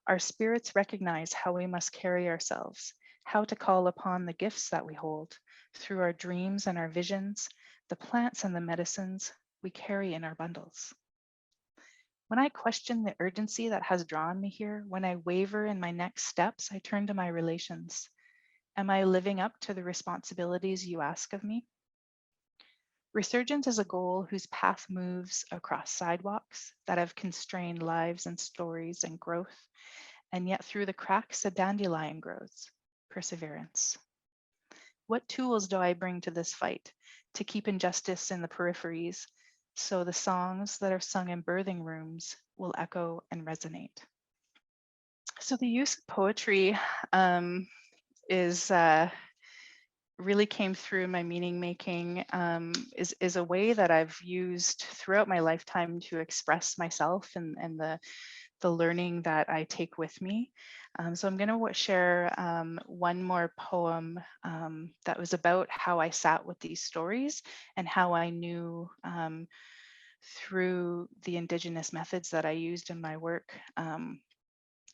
Our spirits recognize how we must carry ourselves, how to call upon the gifts that we hold through our dreams and our visions, the plants and the medicines we carry in our bundles. When I question the urgency that has drawn me here, when I waver in my next steps, I turn to my relations. Am I living up to the responsibilities you ask of me? Resurgence is a goal whose path moves across sidewalks that have constrained lives and stories and growth, and yet through the cracks a dandelion grows, perseverance. What tools do I bring to this fight to keep injustice in the peripheries so the songs that are sung in birthing rooms will echo and resonate? So the use of poetry is really came through my meaning making, is a way that I've used throughout my lifetime to express myself and the learning that I take with me. So I'm going to share one more poem that was about how I sat with these stories and how I knew through the Indigenous methods that I used in my work,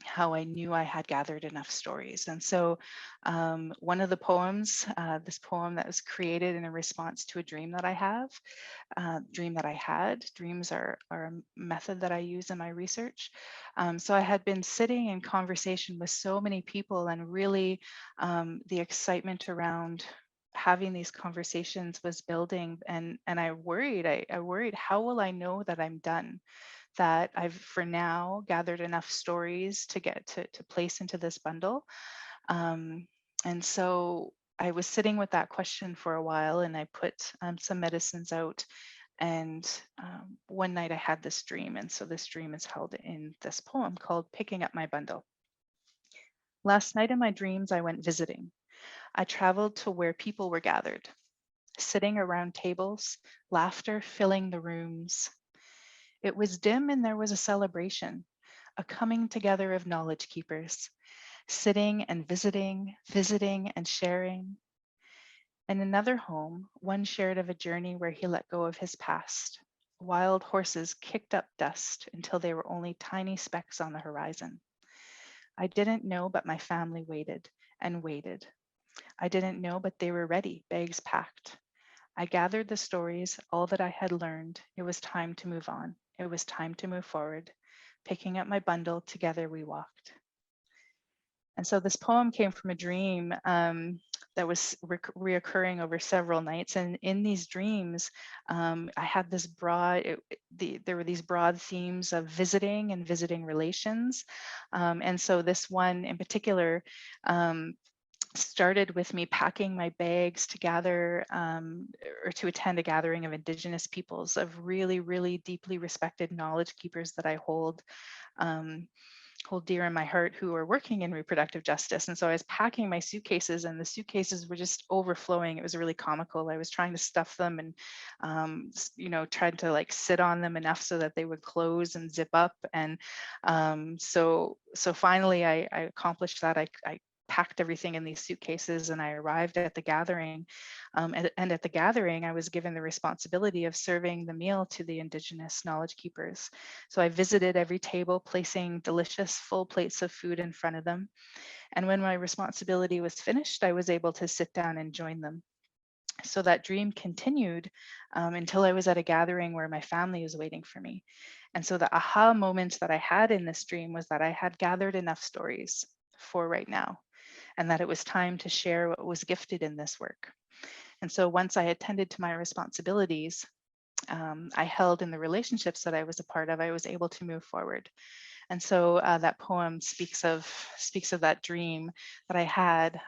how I knew I had gathered enough stories. And so one of the poems, this poem that was created in a response to a dream that I had. Dreams are a method that I use in my research. So I had been sitting in conversation with so many people, and really the excitement around having these conversations was building, and I worried, I worried, how will I know that I'm done? That I've for now gathered enough stories to get to place into this bundle. And so I was sitting with that question for a while, and I put some medicines out. And one night I had this dream. And so this dream is held in this poem called Picking Up My Bundle. Last night in my dreams, I went visiting. I traveled to where people were gathered, sitting around tables, laughter filling the rooms. It was dim and there was a celebration, a coming together of knowledge keepers, sitting and visiting, visiting and sharing. In another home, one shared of a journey where he let go of his past. Wild horses kicked up dust until they were only tiny specks on the horizon. I didn't know, but my family waited and waited. I didn't know, but they were ready, bags packed. I gathered the stories, all that I had learned. It was time to move on. It was time to move forward. Picking up my bundle, together we walked. And so this poem came from a dream that was reoccurring over several nights. And in these dreams, I had this there were these broad themes of visiting and visiting relations. And so this one in particular started with me packing my bags to gather or to attend a gathering of Indigenous peoples, of really, really deeply respected knowledge keepers that I hold dear in my heart, who are working in reproductive justice. And so I was packing my suitcases, and the suitcases were just overflowing. It was really comical. I was trying to stuff them and, tried to like sit on them enough so that they would close and zip up. And so finally I accomplished that. I packed everything in these suitcases, and I arrived at the gathering. And at the gathering, I was given the responsibility of serving the meal to the Indigenous knowledge keepers. So I visited every table, placing delicious full plates of food in front of them. And when my responsibility was finished, I was able to sit down and join them. So that dream continued until I was at a gathering where my family was waiting for me. And so the aha moment that I had in this dream was that I had gathered enough stories for right now, and that it was time to share what was gifted in this work. And so once I attended to my responsibilities, I held in the relationships that I was a part of, I was able to move forward. And so that poem speaks of that dream that I had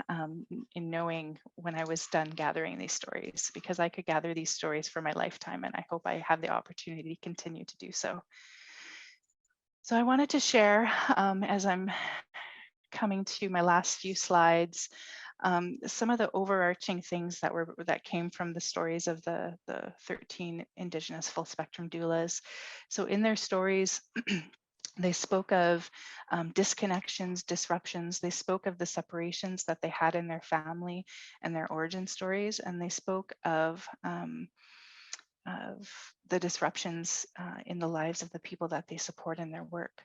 in knowing when I was done gathering these stories, because I could gather these stories for my lifetime, and I hope I have the opportunity to continue to do so. So I wanted to share, as I'm coming to my last few slides, some of the overarching things that came from the stories of the 13 Indigenous full spectrum doulas. So in their stories, they spoke of disconnections, disruptions. They spoke of the separations that they had in their family and their origin stories, and they spoke of the disruptions in the lives of the people that they support in their work.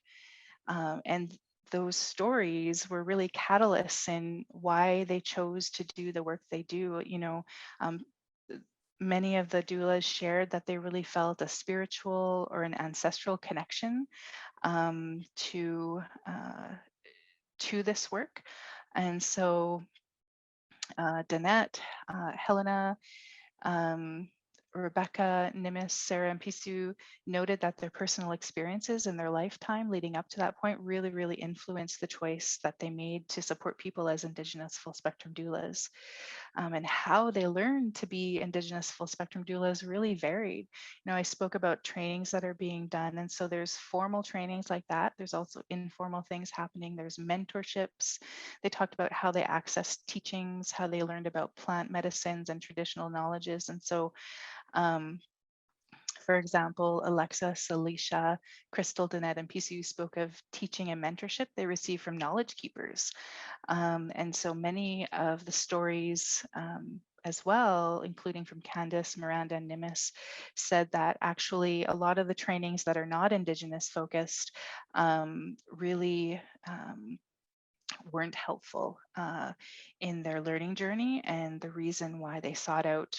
And those stories were really catalysts in why they chose to do the work they do. Many of the doulas shared that they really felt a spiritual or an ancestral connection to this work. And so Danette, Helena, Rebecca, Nimis, Sarah, and Pisu noted that their personal experiences in their lifetime leading up to that point really, really influenced the choice that they made to support people as Indigenous full spectrum doulas. And how they learned to be Indigenous full spectrum doulas really varied. I spoke about trainings that are being done. And so there's formal trainings like that. There's also informal things happening. There's mentorships. They talked about how they accessed teachings, how they learned about plant medicines and traditional knowledges. And so for example, Alexis, Alicia, Crystal, Danette, and Pisu spoke of teaching and mentorship they received from knowledge keepers. And so many of the stories as well, including from Candace, Miranda, and Nimis, said that actually a lot of the trainings that are not Indigenous focused really weren't helpful in their learning journey. And the reason why they sought out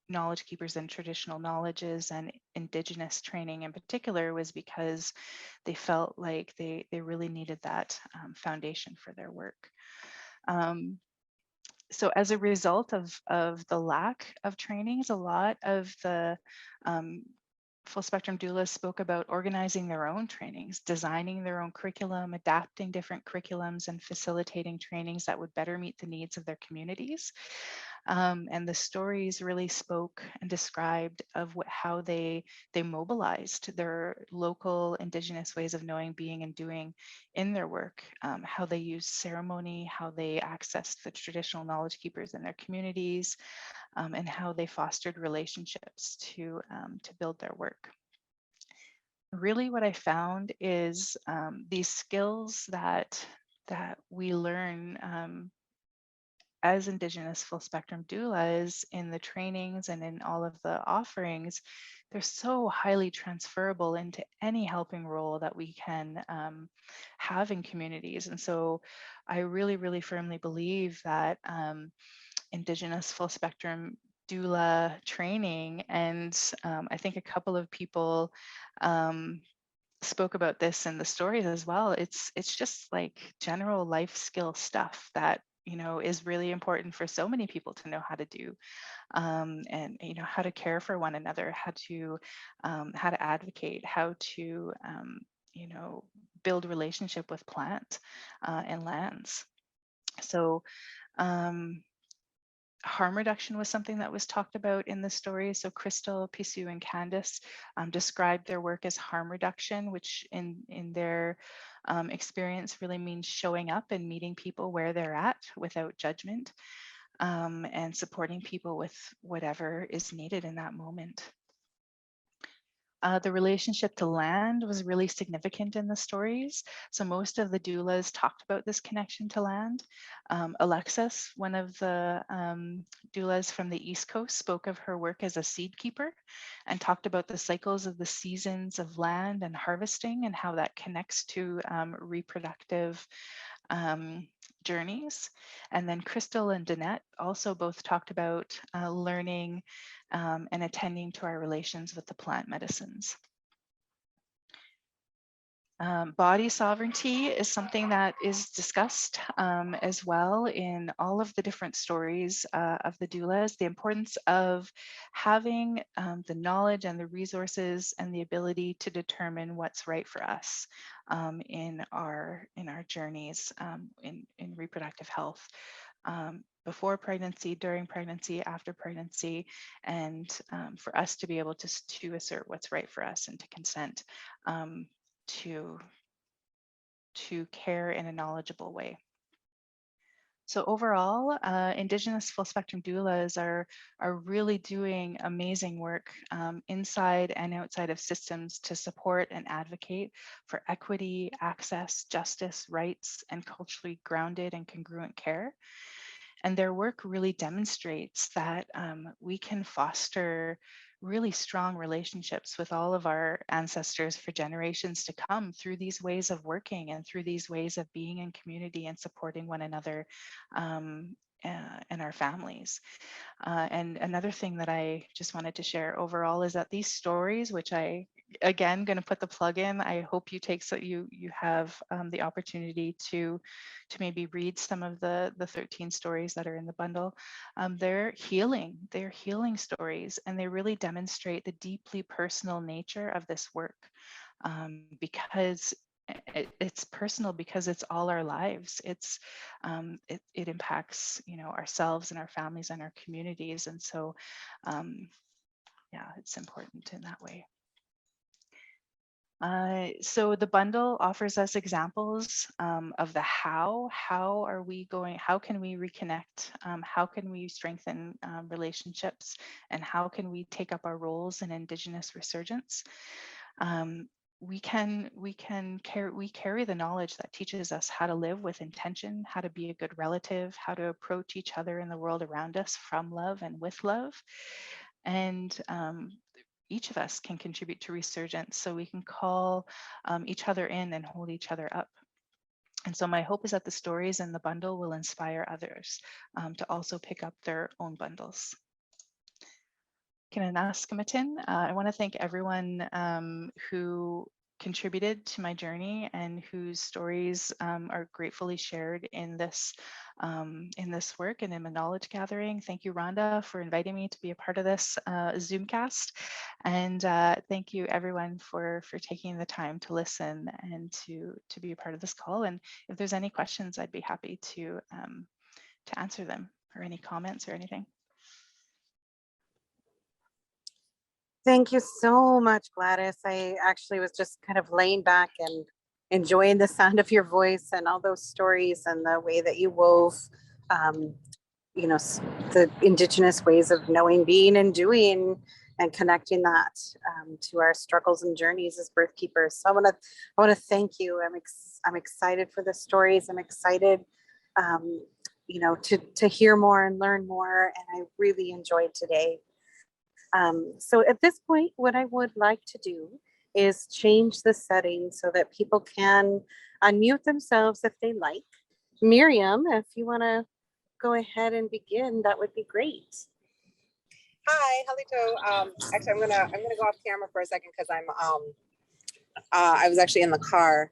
knowledge keepers and traditional knowledges and Indigenous training in particular was because they felt like they really needed that foundation for their work. So as a result of the lack of trainings, a lot of the full spectrum doulas spoke about organizing their own trainings, designing their own curriculum, adapting different curriculums, and facilitating trainings that would better meet the needs of their communities. And the stories really spoke and described of how they mobilized their local Indigenous ways of knowing, being, and doing in their work, how they used ceremony, how they accessed the traditional knowledge keepers in their communities, and how they fostered relationships to build their work. Really, what I found is these skills that we learn as Indigenous full spectrum doulas in the trainings and in all of the offerings, they're so highly transferable into any helping role that we can have in communities. And so I really, really firmly believe that Indigenous full spectrum doula training, and I think a couple of people spoke about this in the stories as well. It's just like general life skill stuff that is really important for so many people to know how to do, and how to care for one another, how to advocate, how to build relationship with plants and lands. So harm reduction was something that was talked about in the story. So Crystal, Pisu, and Candace described their work as harm reduction, which in their experience really means showing up and meeting people where they're at without judgment, and supporting people with whatever is needed in that moment. The relationship to land was really significant in the stories. So most of the doulas talked about this connection to land. Alexis, one of the doulas from the East Coast, spoke of her work as a seed keeper and talked about the cycles of the seasons of land and harvesting and how that connects to reproductive journeys. And then Crystal and Danette also both talked about learning and attending to our relations with the plant medicines. Body sovereignty is something that is discussed as well in all of the different stories of the doulas. The importance of having the knowledge and the resources and the ability to determine what's right for us in our journeys in reproductive health. Before pregnancy, during pregnancy, after pregnancy, and for us to be able to assert what's right for us and to consent to care in a knowledgeable way. So overall, Indigenous full spectrum doulas are really doing amazing work inside and outside of systems to support and advocate for equity, access, justice, rights, and culturally grounded and congruent care. And their work really demonstrates that we can foster really strong relationships with all of our ancestors for generations to come through these ways of working and through these ways of being in community and supporting one another and our families. And another thing that I just wanted to share overall is that these stories, which I, again, going to put the plug in, I hope you take, so you have the opportunity to maybe read some of the 13 stories that are in the bundle. They're healing stories, and they really demonstrate the deeply personal nature of this work because it's personal, because it's all our lives. It's it impacts ourselves and our families and our communities, and so yeah, it's important in that way. So the bundle offers us examples of the how are we going, how can we reconnect, how can we strengthen relationships, and how can we take up our roles in Indigenous resurgence. We carry the knowledge that teaches us how to live with intention, how to be a good relative, how to approach each other in the world around us from love and with love. And each of us can contribute to resurgence, so we can call each other in and hold each other up. And so my hope is that the stories in the bundle will inspire others to also pick up their own bundles. I want to thank everyone who contributed to my journey and whose stories are gratefully shared in this work and in the knowledge gathering. Thank you, Rhonda, for inviting me to be a part of this Zoomcast. And thank you everyone for taking the time to listen and to be a part of this call. And if there's any questions, I'd be happy to answer them, or any comments or anything. Thank you so much, Gladys. I actually was just kind of laying back and enjoying the sound of your voice and all those stories and the way that you wove, the Indigenous ways of knowing, being, and doing, and connecting that to our struggles and journeys as birth keepers. So I want to thank you. I'm excited for the stories. I'm excited, to hear more and learn more. And I really enjoyed today. So at this point, what I would like to do is change the setting so that people can unmute themselves if they like. Miriam, if you want to go ahead and begin, that would be great. Hi, Halito. Actually, I'm gonna go off camera for a second because I was actually in the car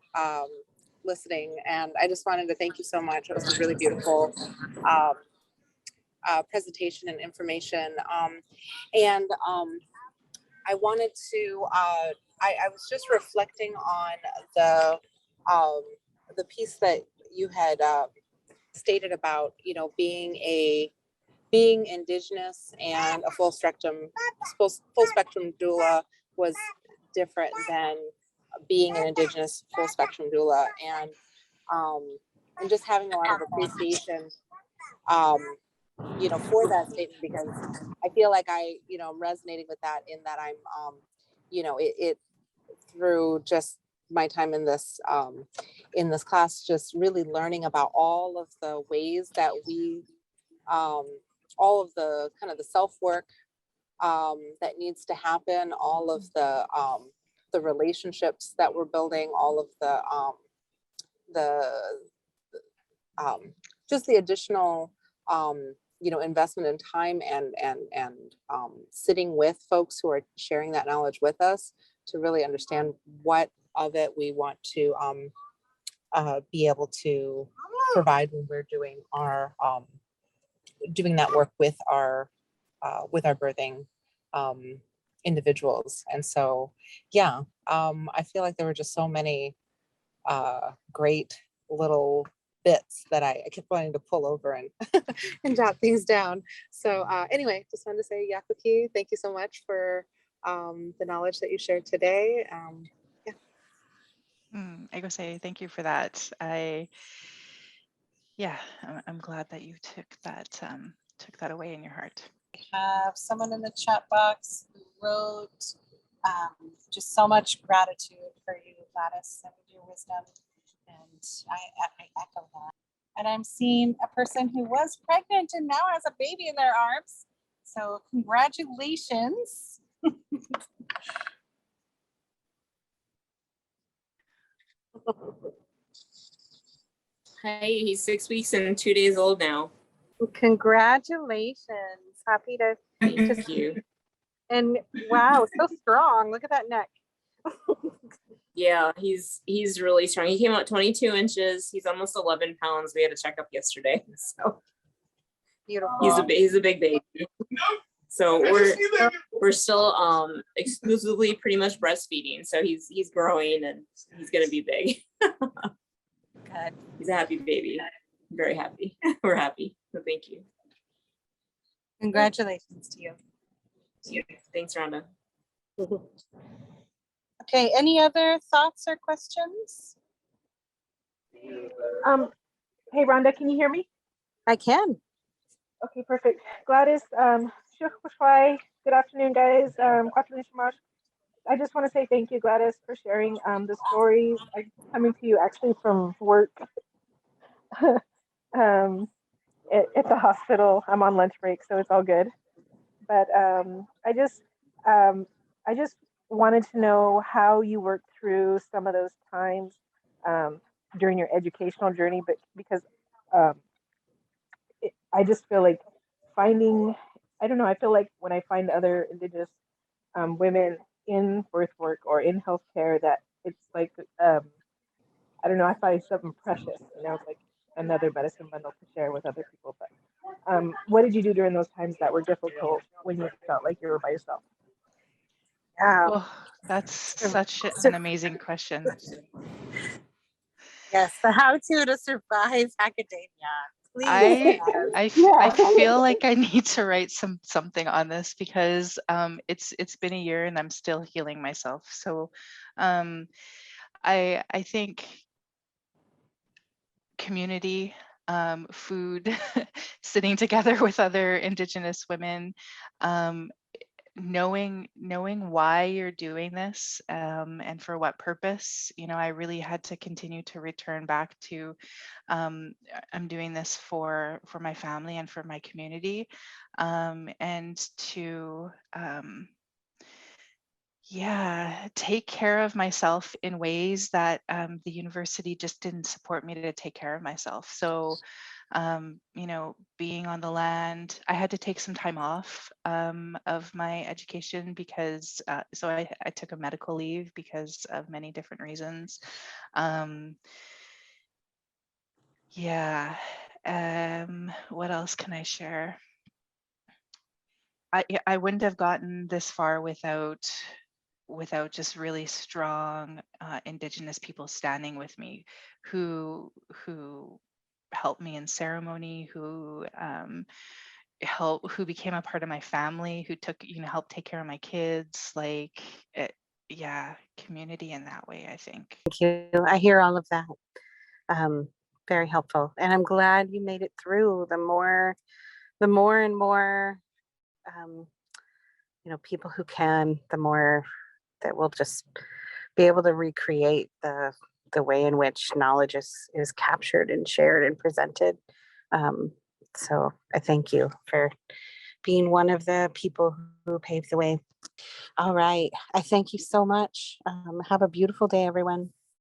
listening, and I just wanted to thank you so much. It was a really beautiful presentation and information. I wanted to. I was just reflecting on the piece that you had stated about, being Indigenous and a full spectrum doula was different than being an Indigenous full spectrum doula, and just having a lot of appreciation for that statement, because I feel like I'm resonating with that, in that I'm it through just my time in this class, just really learning about all of the ways that we all of the kind of the self-work that needs to happen, all of the relationships that we're building, all of the just the additional investment in time and sitting with folks who are sharing that knowledge with us, to really understand what of it. We want to be able to provide when we're doing our doing that work with our birthing individuals. And so, yeah, I feel like there were just so many great little bits that I kept wanting to pull over and and jot things down. So anyway, just wanted to say, Yakuki, thank you so much for the knowledge that you shared today. I go say thank you for that. I'm glad that you took that away in your heart. Have someone in the chat box who wrote just so much gratitude for you, Gladys, and your wisdom. And I echo that. And I'm seeing a person who was pregnant and now has a baby in their arms. So congratulations. Hey, he's 6 weeks and 2 days old now. Congratulations. Happy to Thank you. And wow, so strong. Look at that neck. Yeah, he's really strong. He came out 22 inches. He's almost 11 pounds. We had a checkup yesterday. So Beautiful. He's a big baby. So we're still exclusively pretty much breastfeeding. So he's growing and he's gonna be big. Good. He's a happy baby. Very happy. We're happy. So thank you. Congratulations to you. Thanks, Rhonda. Okay, any other thoughts or questions? Hey, Rhonda, can you hear me? I can. Okay, perfect. Gladys, good afternoon, guys. I just want to say thank you, Gladys, for sharing the stories. I'm coming to you actually from work at the hospital. I'm on lunch break, so it's all good. But I just wanted to know how you worked through some of those times during your educational journey, but because I just feel like I feel like when I find other Indigenous women in birth work or in healthcare, that it's like, I don't know, I find something precious, it's like another medicine bundle to share with other people. But what did you do during those times that were difficult when you felt like you were by yourself? Well, that's such an amazing question. Yes, the how-to to survive academia. I feel like I need to write something on this because it's been a year and I'm still healing myself. So I think community, food, sitting together with other Indigenous women, knowing why you're doing this and for what purpose. I really had to continue to return back to I'm doing this for my family and for my community, and to take care of myself in ways that the university just didn't support me to take care of myself. So being on the land, I had to take some time off of my education because I took a medical leave because of many different reasons. What else can I share? I wouldn't have gotten this far without just really strong Indigenous people standing with me, who helped me in ceremony, who became a part of my family, who helped take care of my kids, community in that way, I think. Thank you. I hear all of that. Very helpful. And I'm glad you made it through. The more and more people who can, the more that we'll just be able to recreate the way in which knowledge is captured and shared and presented. So I thank you for being one of the people who paved the way. All right. I thank you so much. Have a beautiful day, everyone.